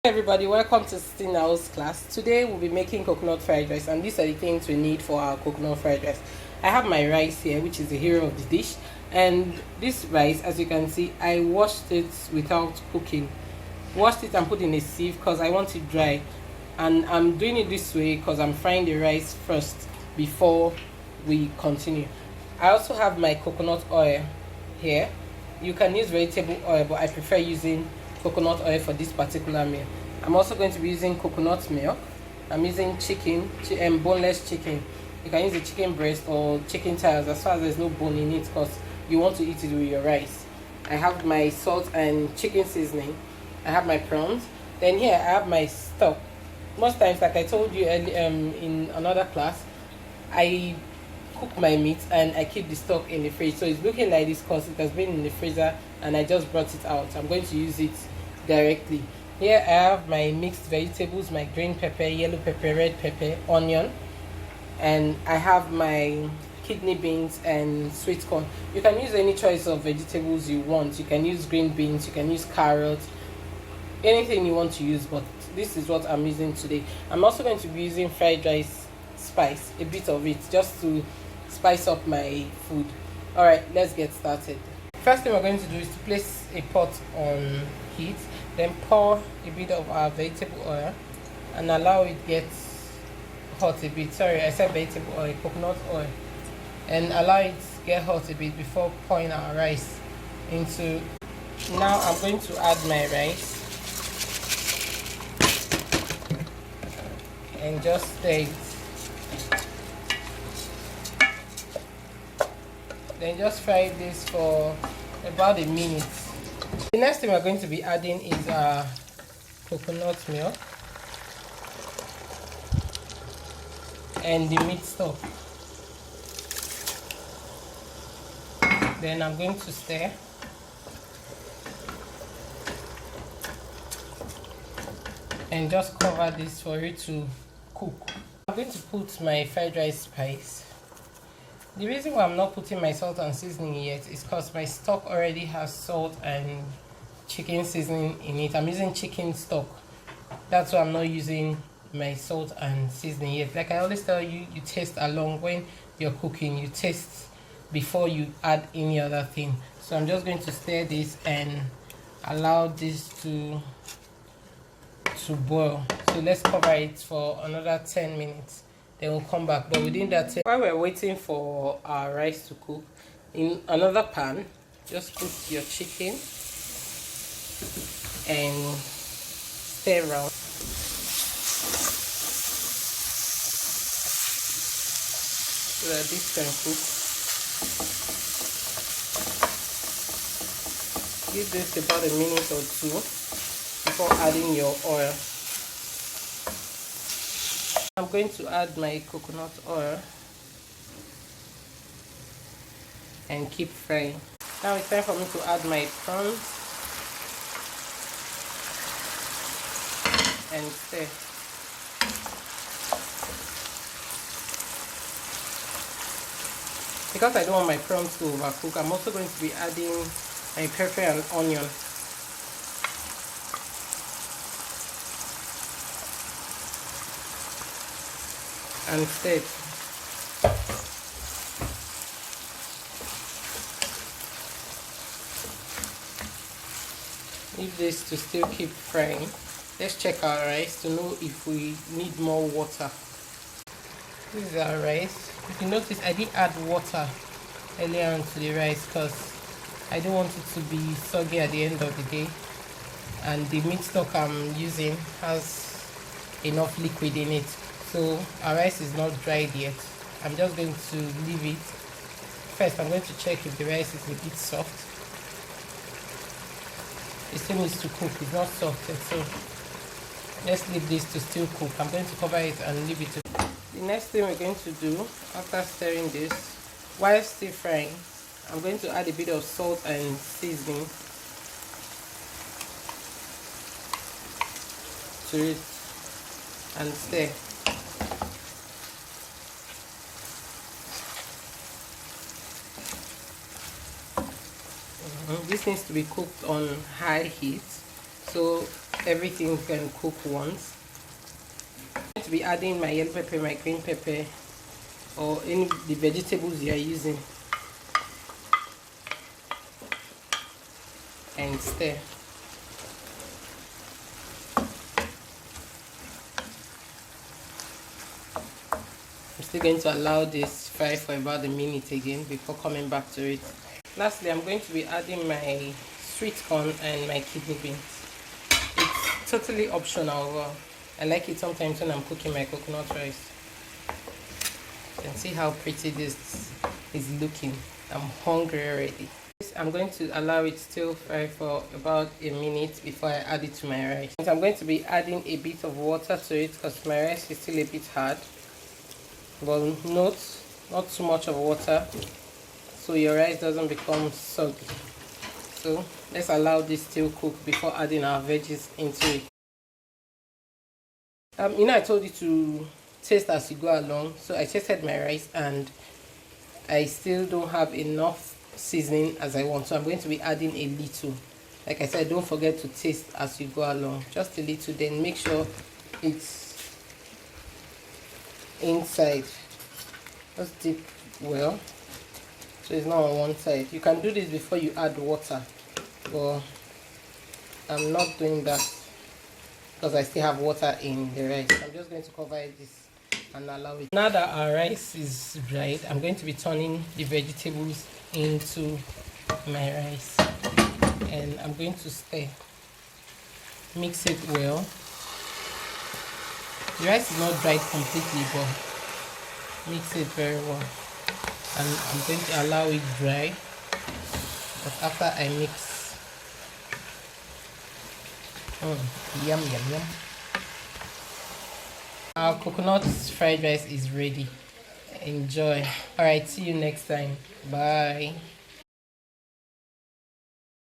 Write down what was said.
Hey everybody, welcome to Stina's class. Today we'll be making coconut fried rice, and these are the things we need for our coconut fried rice. I have my rice here, which is the hero of the dish, and this rice, as you can see, I washed it without cooking. Washed it and put in a sieve because I want it dry, and I'm doing it this way because I'm frying the rice first before we continue. I also have my coconut oil here. You can use vegetable oil, but I prefer using coconut oil for this particular meal. I'm also going to be using coconut milk. I'm using boneless chicken. You can use the chicken breast or chicken thighs as far as there's no bone in it, because you want to eat it with your rice. I have my salt and chicken seasoning. I have my prawns. Then here I have my stock. Most times, like I told you in another class, I cook my meat and I keep the stock in the fridge, so it's looking like this because it has been in the freezer and I just brought it out. I'm going to use it directly. Here I have my mixed vegetables, my green pepper, yellow pepper, red pepper, onion, and I have my kidney beans and sweet corn. You can use any choice of vegetables you want. You can use green beans, you can use carrots, anything you want to use, but this is what I'm using today. I'm also going to be using fried rice spice, a bit of it, just to spice up my food. All right, let's get started. First thing we're going to do is to place a pot on heat, then pour a bit of our vegetable oil and allow it get hot a bit. Sorry, I said vegetable oil, coconut oil, and allow it get hot a bit before pouring our rice into. Now I'm going to add my rice and just stir it. Then just fry this for about a minute. The next thing we're going to be adding is our coconut milk and the meat stock. Then I'm going to stir. And just cover this for it to cook. I'm going to put my fried rice spice. The reason why I'm not putting my salt and seasoning yet is because my stock already has salt and chicken seasoning in it. I'm using chicken stock. That's why I'm not using my salt and seasoning yet. Like I always tell you, you taste along when you're cooking. You taste before you add any other thing. So I'm just going to stir this and allow this to boil. So let's cover it for another 10 minutes. Then we'll come back. But within that, while we're waiting for our rice to cook, in another pan, just put your chicken and stir around. So that this can cook. Give this about a minute or two before adding your oil. I'm going to add my coconut oil and keep frying. Now it's time for me to add my prawns and stir. Because I don't want my prawns to overcook, I'm also going to be adding my pepper and onion. And stir. Leave this to still keep frying. Let's check our rice to know if we need more water. This is our rice. If you notice, I did add water earlier on to the rice because I don't want it to be soggy at the end of the day. And the meat stock I'm using has enough liquid in it. So our rice is not dried yet. I'm just going to leave it. First, I'm going to check if the rice is a bit soft. It still needs to cook. It's not soft yet, so let's leave this to still cook. I'm going to cover it and leave it to. The next thing we're going to do after stirring this, while still frying, I'm going to add a bit of salt and seasoning to it and stir. This needs to be cooked on high heat, so everything can cook once. I'm going to be adding my yellow pepper, my green pepper, or any the vegetables you are using, and stir. I'm still going to allow this fry for about a minute again before coming back to it. Lastly, I'm going to be adding my sweet corn and my kidney beans. It's totally optional. I like it sometimes when I'm cooking my coconut rice. You can see how pretty this is looking. I'm hungry already. I'm going to allow it still fry for about a minute before I add it to my rice. I'm going to be adding a bit of water to it because my rice is still a bit hard. But not too much of water, so your rice doesn't become soggy. So let's allow this still cook before adding our veggies into it. I told you to taste as you go along, so I tasted my rice and I still don't have enough seasoning as I want, so I'm going to be adding a little. Like I said, don't forget to taste as you go along, just a little, then make sure it's inside. Just dip well so it's not on one side. You can do this before you add water, but I'm not doing that because I still have water in the rice. I'm just going to cover this and allow it. Now that our rice is dried, I'm going to be turning the vegetables into my rice and I'm going to stir. Mix it well. The rice is not dried completely, but mix it very well. And I'm going to allow it dry, but after I mix, yum yum yum. Our coconut fried rice is ready. Enjoy. All right, see you next time. Bye.